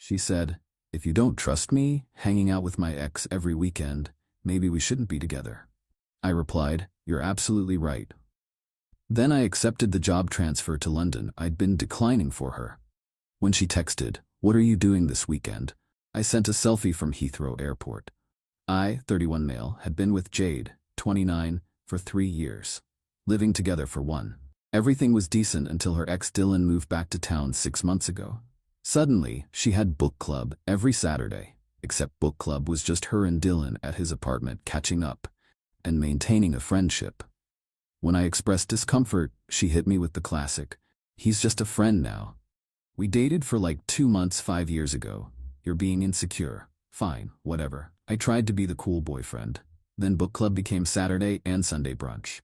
She said, "If you don't trust me, hanging out with my ex every weekend, maybe we shouldn't be together." I replied, "You're absolutely right." Then I accepted the job transfer to London I'd been declining for her. When she texted, "What are you doing this weekend?" I sent a selfie from Heathrow Airport. I, 31 male, had been with Jade, 29, for 3 years. Living together for 1. Everything was decent until her ex Dylan moved back to town 6 months ago. Suddenly, she had book club every Saturday, except book club was just her and Dylan at his apartment catching up and maintaining a friendship. When I expressed discomfort, she hit me with the classic, "He's just a friend now. We dated for like 2 months 5 years ago. You're being insecure. Fine, whatever." I tried to be the cool boyfriend. Then book club became Saturday and Sunday brunch.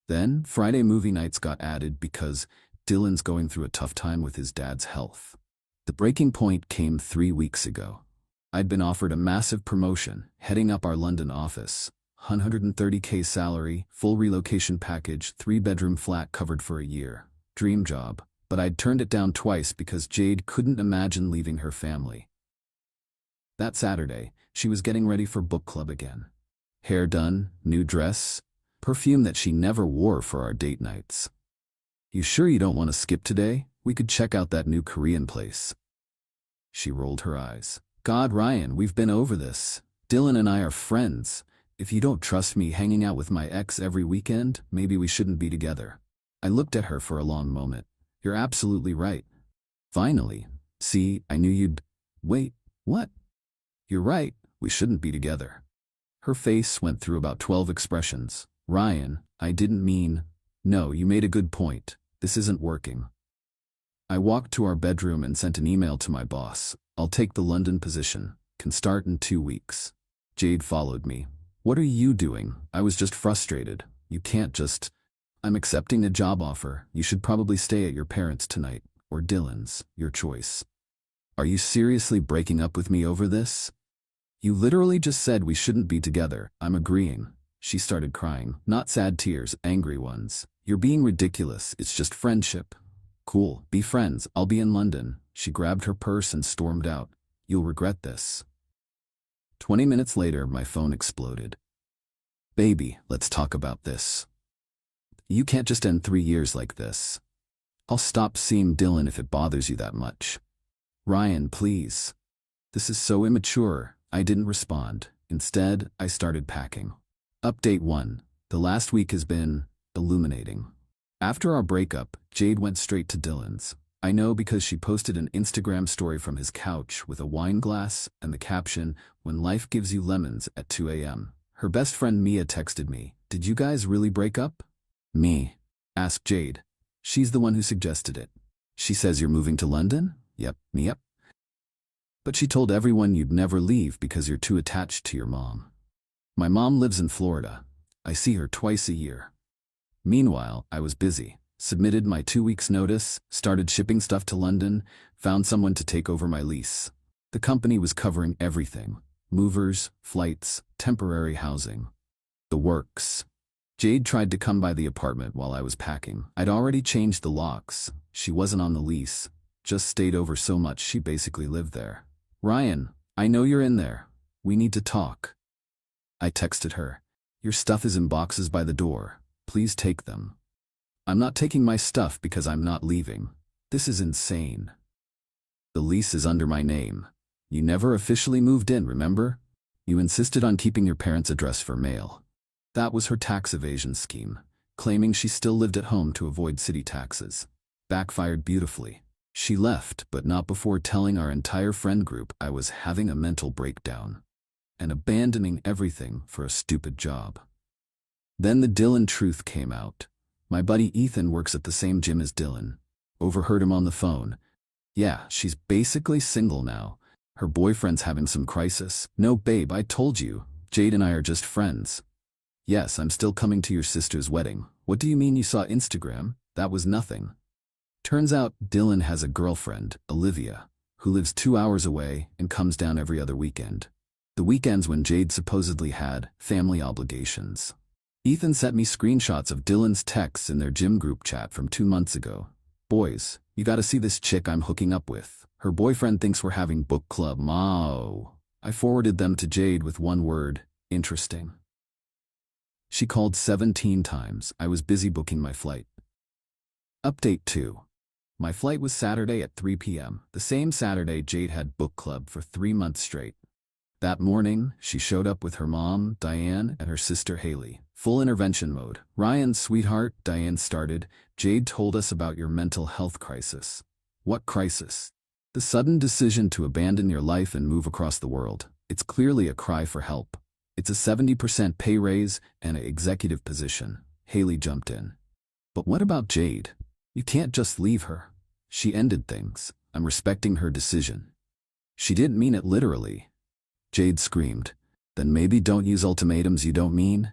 Then Friday movie nights got added because Dylan's going through a tough time with his dad's health. The breaking point came 3 weeks ago. I'd been offered a massive promotion, heading up our London office. 130K salary, full relocation package, 3-bedroom flat covered for a year. Dream job. But I'd turned it down twice because Jade couldn't imagine leaving her family. That Saturday, she was getting ready for book club again. Hair done, new dress, perfume that she never wore for our date nights. "You sure you don't want to skip today? We could check out that new Korean place." She rolled her eyes. "God, Ryan, we've been over this. Dylan and I are friends. If you don't trust me hanging out with my ex every weekend, maybe we shouldn't be together." I looked at her for a long moment. "You're absolutely right." Finally, "See, I knew you'd—" "Wait, what?" "You're right, we shouldn't be together." Her face went through about 12 expressions. "Ryan, I didn't mean—" "No, you made a good point. This isn't working." I walked to our bedroom and sent an email to my boss. "I'll take the London position. Can start in 2 weeks. Jade followed me. "What are you doing?" I was just frustrated. "You can't just—" "I'm accepting a job offer. You should probably stay at your parents' tonight. Or Dylan's. Your choice." "Are you seriously breaking up with me over this?" "You literally just said we shouldn't be together." "I'm agreeing." She started crying. Not sad tears, angry ones. "You're being ridiculous. It's just friendship." "Cool, be friends. I'll be in London." She grabbed her purse and stormed out. "You'll regret this." 20 minutes later, my phone exploded. "Baby, let's talk about this. You can't just end 3 years like this. I'll stop seeing Dylan if it bothers you that much." "Ryan, please." "This is so immature." I didn't respond. Instead, I started packing. Update 1. The last week has been illuminating. After our breakup, Jade went straight to Dylan's. I know because she posted an Instagram story from his couch with a wine glass and the caption, "When life gives you lemons," at 2 a.m. Her best friend Mia texted me, "Did you guys really break up?" "Me?" asked Jade. "She's the one who suggested it." "She says you're moving to London?" "Yep, me up." "But she told everyone you'd never leave because you're too attached to your mom." "My mom lives in Florida. I see her twice a year." Meanwhile, I was busy. Submitted my 2 weeks' notice, started shipping stuff to London, found someone to take over my lease. The company was covering everything: movers, flights, temporary housing. The works. Jade tried to come by the apartment while I was packing. I'd already changed the locks. She wasn't on the lease. Just stayed over so much she basically lived there. "Ryan, I know you're in there. We need to talk." I texted her. "Your stuff is in boxes by the door. Please take them." "I'm not taking my stuff because I'm not leaving. This is insane. The lease is under my name. You never officially moved in, remember? You insisted on keeping your parents' address for mail." That was her tax evasion scheme, claiming she still lived at home to avoid city taxes. Backfired beautifully. She left, but not before telling our entire friend group I was having a mental breakdown and abandoning everything for a stupid job. Then the Dylan truth came out. My buddy Ethan works at the same gym as Dylan. Overheard him on the phone. "Yeah, she's basically single now. Her boyfriend's having some crisis." "No, babe, I told you. Jade and I are just friends." "Yes, I'm still coming to your sister's wedding." "What do you mean you saw Instagram? That was nothing." Turns out Dylan has a girlfriend, Olivia, who lives 2 hours away and comes down every other weekend. The weekends when Jade supposedly had family obligations. Ethan sent me screenshots of Dylan's texts in their gym group chat from 2 months ago. "Boys, you gotta see this chick I'm hooking up with. Her boyfriend thinks we're having book club. Mao. I forwarded them to Jade with one word, interesting. She called 17 times. I was busy booking my flight. Update 2. My flight was Saturday at 3 p.m., the same Saturday Jade had book club for 3 months straight. That morning, she showed up with her mom, Diane, and her sister Haley. Full intervention mode. Ryan, sweetheart, Diane started. Jade told us about your mental health crisis. What crisis? The sudden decision to abandon your life and move across the world. It's clearly a cry for help. It's a 70% pay raise and an executive position. Haley jumped in. But what about Jade? You can't just leave her. She ended things. I'm respecting her decision. She didn't mean it literally. Jade screamed. Then maybe don't use ultimatums you don't mean?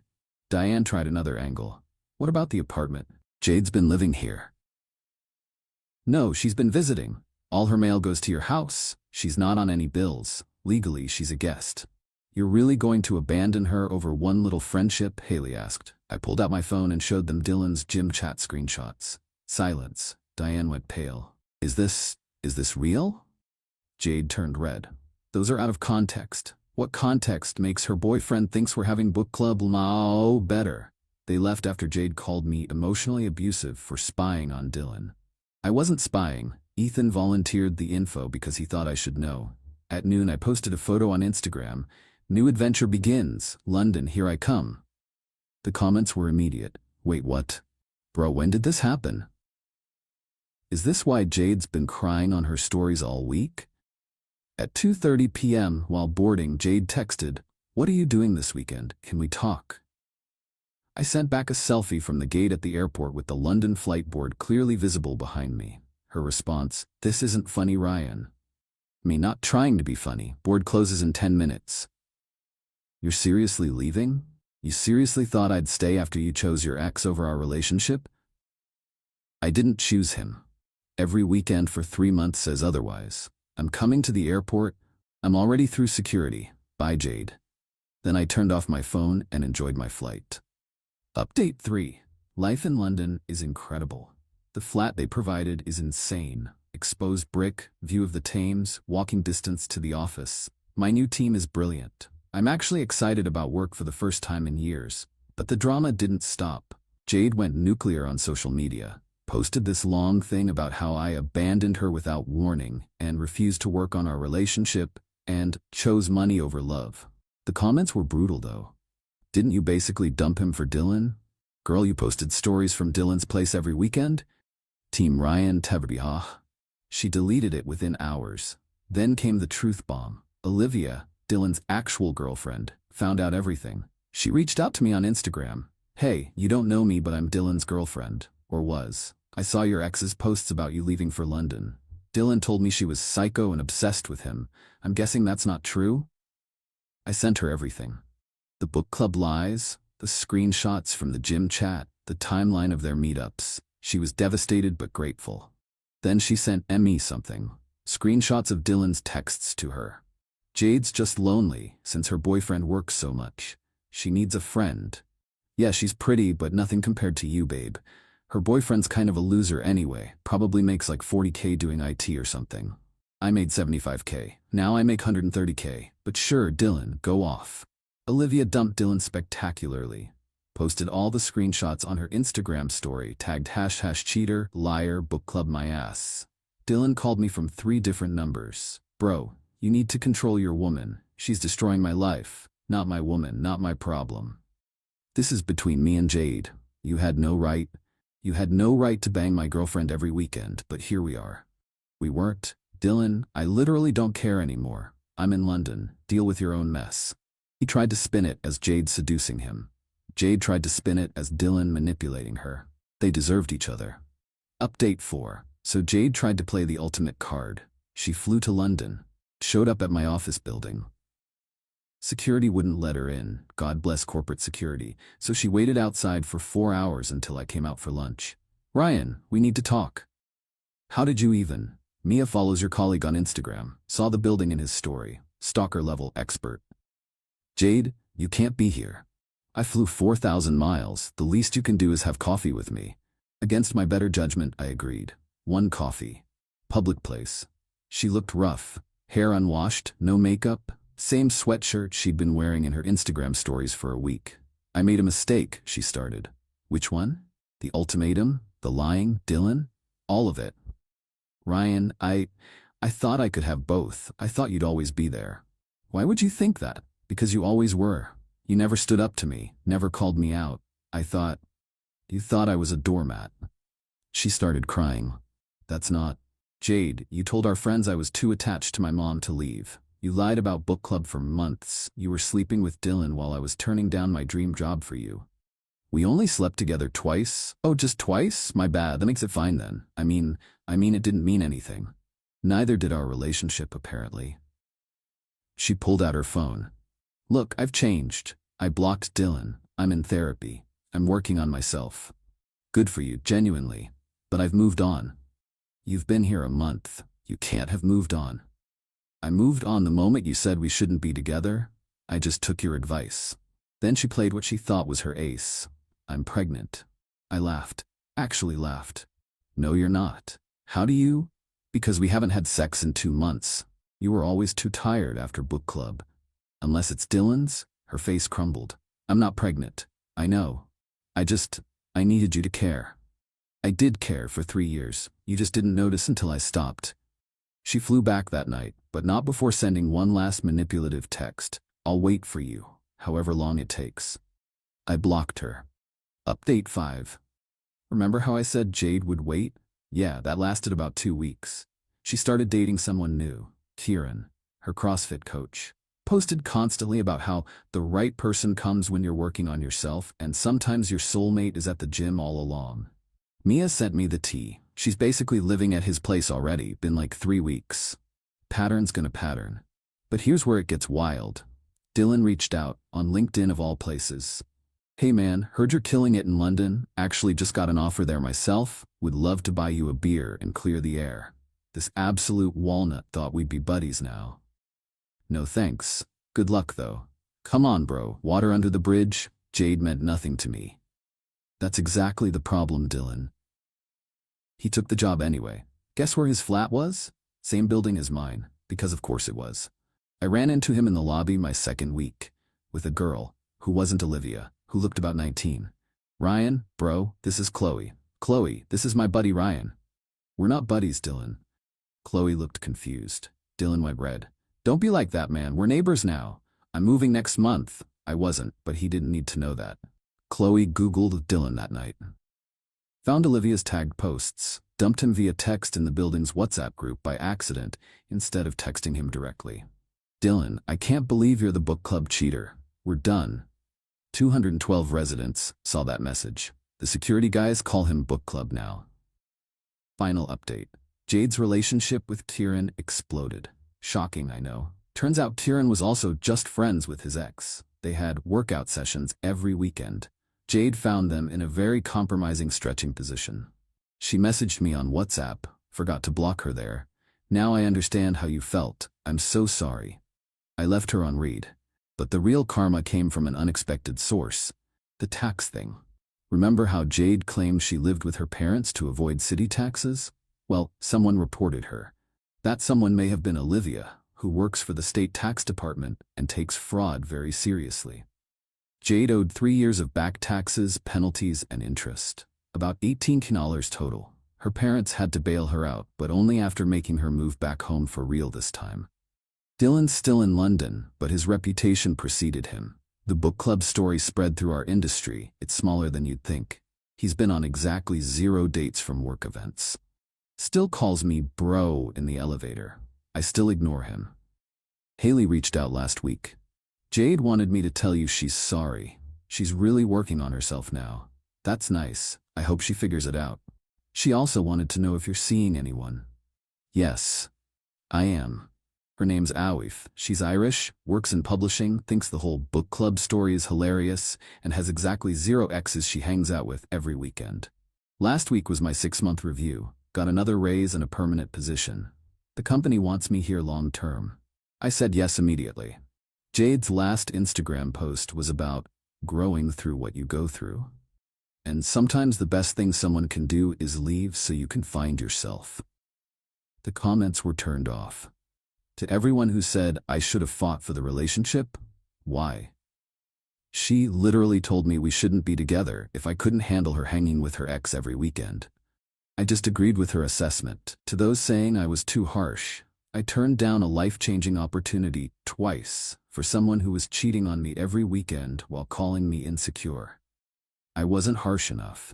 Diane tried another angle. What about the apartment? Jade's been living here. No, she's been visiting. All her mail goes to your house. She's not on any bills. Legally, she's a guest. You're really going to abandon her over one little friendship? Haley asked. I pulled out my phone and showed them Dylan's gym chat screenshots. Silence. Diane went pale. Is this real? Jade turned red. Those are out of context. What context makes her boyfriend thinks we're having book club? No, better. They left after Jade called me emotionally abusive for spying on Dylan. I wasn't spying. Ethan volunteered the info because he thought I should know. At noon I posted a photo on Instagram. New adventure begins. London, here I come. The comments were immediate. Wait, what? Bro, when did this happen? Is this why Jade's been crying on her stories all week? At 2:30 p.m. while boarding, Jade texted, "What are you doing this weekend? Can we talk?" I sent back a selfie from the gate at the airport with the London flight board clearly visible behind me. Her response, "This isn't funny, Ryan." Me not trying to be funny. Board closes in 10 minutes. You're seriously leaving? You seriously thought I'd stay after you chose your ex over our relationship? I didn't choose him. Every weekend for 3 months says otherwise. I'm coming to the airport. I'm already through security. Bye, Jade. Then I turned off my phone and enjoyed my flight. Update 3. Life in London is incredible. The flat they provided is insane. Exposed brick, view of the Thames, walking distance to the office. My new team is brilliant. I'm actually excited about work for the first time in years. But the drama didn't stop. Jade went nuclear on social media. Posted this long thing about how I abandoned her without warning and refused to work on our relationship and chose money over love. The comments were brutal though. Didn't you basically dump him for Dylan? Girl, you posted stories from Dylan's place every weekend? Team Ryan Teverbihah. She deleted it within hours. Then came the truth bomb. Olivia, Dylan's actual girlfriend, found out everything. She reached out to me on Instagram. Hey, you don't know me, but I'm Dylan's girlfriend. Or was. I saw your ex's posts about you leaving for London. Dylan told me she was psycho and obsessed with him. I'm guessing that's not true? I sent her everything. The book club lies, the screenshots from the gym chat, the timeline of their meetups. She was devastated but grateful. Then she sent Emmy something. Screenshots of Dylan's texts to her. Jade's just lonely since her boyfriend works so much. She needs a friend. Yeah, she's pretty, but nothing compared to you, babe. Her boyfriend's kind of a loser anyway, probably makes like 40K doing IT or something. I made 75K, now I make 130K, but sure, Dylan, go off. Olivia dumped Dylan spectacularly. Posted all the screenshots on her Instagram story, tagged # cheater, liar, book club my ass. Dylan called me from 3 different numbers. Bro, you need to control your woman. She's destroying my life. Not my woman, not my problem. This is between me and Jade. You had no right. You had no right to bang my girlfriend every weekend, but here we are. We weren't. Dylan, I literally don't care anymore. I'm in London. Deal with your own mess. He tried to spin it as Jade seducing him. Jade tried to spin it as Dylan manipulating her. They deserved each other. Update 4. So Jade tried to play the ultimate card. She flew to London. Showed up at my office building. Security wouldn't let her in, God bless corporate security, so she waited outside for 4 hours until I came out for lunch. Ryan, we need to talk. How did you even? Mia follows your colleague on Instagram, saw the building in his story, stalker level expert. Jade, you can't be here. I flew 4,000 miles, the least you can do is have coffee with me. Against my better judgment, I agreed. 1 coffee. Public place. She looked rough, hair unwashed, no makeup, same sweatshirt she'd been wearing in her Instagram stories for a week. I made a mistake, she started. Which one? The ultimatum? The lying? Dylan? All of it. Ryan, I thought I could have both. I thought you'd always be there. Why would you think that? Because you always were. You never stood up to me, never called me out. You thought I was a doormat. She started crying. That's not. Jade, you told our friends I was too attached to my mom to leave. You lied about book club for months. You were sleeping with Dylan while I was turning down my dream job for you. We only slept together twice. Oh, just twice? My bad. That makes it fine then. I mean, it didn't mean anything. Neither did our relationship, apparently. She pulled out her phone. Look, I've changed. I blocked Dylan. I'm in therapy. I'm working on myself. Good for you, genuinely. But I've moved on. You've been here a month. You can't have moved on. I moved on the moment you said we shouldn't be together. I just took your advice. Then she played what she thought was her ace. I'm pregnant. I laughed. Actually laughed. No, you're not. How do you? Because we haven't had sex in 2 months. You were always too tired after book club. Unless it's Dylan's? Her face crumbled. I'm not pregnant. I know. I needed you to care. I did care for 3 years. You just didn't notice until I stopped. She flew back that night, but not before sending one last manipulative text. I'll wait for you, however long it takes. I blocked her. Update 5. Remember how I said Jade would wait? Yeah, that lasted about 2 weeks. She started dating someone new, Kieran, her CrossFit coach. Posted constantly about how the right person comes when you're working on yourself and sometimes your soulmate is at the gym all along. Mia sent me the tea. She's basically living at his place already, been like 3 weeks. Pattern's gonna pattern. But here's where it gets wild. Dylan reached out, on LinkedIn of all places. Hey man, heard you're killing it in London, actually just got an offer there myself, would love to buy you a beer and clear the air. This absolute walnut thought we'd be buddies now. No thanks. Good luck though. Come on bro, water under the bridge, Jade meant nothing to me. That's exactly the problem, Dylan. He took the job anyway. Guess where his flat was? Same building as mine, because of course it was. I ran into him in the lobby my second week, with a girl, who wasn't Olivia, who looked about 19. Ryan, bro, this is Chloe. Chloe, this is my buddy Ryan. We're not buddies, Dylan. Chloe looked confused. Dylan went red. Don't be like that, man. We're neighbors now. I'm moving next month. I wasn't, but he didn't need to know that. Chloe Googled Dylan that night. Found Olivia's tagged posts, dumped him via text in the building's WhatsApp group by accident instead of texting him directly. Dylan, I can't believe you're the book club cheater. We're done. 212 residents saw that message. The security guys call him book club now. Final update. Jade's relationship with Kieran exploded. Shocking, I know. Turns out Kieran was also just friends with his ex. They had workout sessions every weekend. Jade found them in a very compromising stretching position. She messaged me on WhatsApp, forgot to block her there. Now I understand how you felt. I'm so sorry. I left her on read. But the real karma came from an unexpected source. The tax thing. Remember how Jade claimed she lived with her parents to avoid city taxes? Well, someone reported her. That someone may have been Olivia, who works for the state tax department and takes fraud very seriously. Jade owed 3 years of back taxes, penalties, and interest. About $18 total. Her parents had to bail her out, but only after making her move back home for real this time. Dylan's still in London, but his reputation preceded him. The book club story spread through our industry. It's smaller than you'd think. He's been on exactly 0 dates from work events. Still calls me bro in the elevator. I still ignore him. Haley reached out last week. Jade wanted me to tell you she's sorry. She's really working on herself now. That's nice. I hope she figures it out. She also wanted to know if you're seeing anyone. Yes, I am. Her name's Awif. She's Irish, works in publishing, thinks the whole book club story is hilarious, and has exactly 0 exes she hangs out with every weekend. Last week was my 6-month review. Got another raise and a permanent position. The company wants me here long term. I said yes immediately. Jade's last Instagram post was about growing through what you go through. And sometimes the best thing someone can do is leave so you can find yourself. The comments were turned off. To everyone who said I should have fought for the relationship, why? She literally told me we shouldn't be together if I couldn't handle her hanging with her ex every weekend. I just agreed with her assessment. To those saying I was too harsh, I turned down a life-changing opportunity twice for someone who was cheating on me every weekend while calling me insecure. I wasn't harsh enough.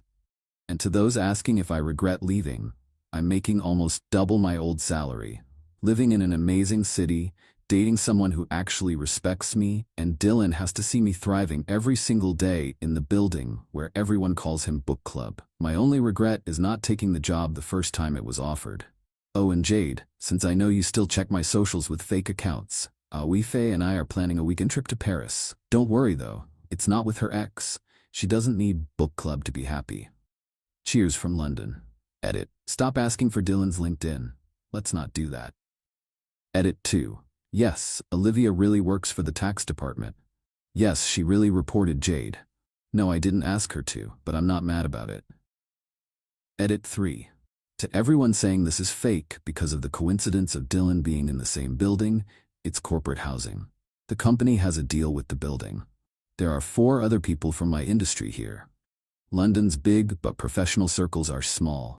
And to those asking if I regret leaving, I'm making almost double my old salary, living in an amazing city, dating someone who actually respects me, and Dylan has to see me thriving every single day in the building where everyone calls him book club. My only regret is not taking the job the first time it was offered. Oh, and Jade, since I know you still check my socials with fake accounts, Awife and I are planning a weekend trip to Paris. Don't worry though, it's not with her ex. She doesn't need book club to be happy. Cheers from London. Edit. Stop asking for Dylan's LinkedIn. Let's not do that. Edit 2. Yes, Olivia really works for the tax department. Yes, she really reported Jade. No, I didn't ask her to, but I'm not mad about it. Edit 3. To everyone saying this is fake because of the coincidence of Dylan being in the same building, it's corporate housing. The company has a deal with the building. There are 4 other people from my industry here. London's big, but professional circles are small.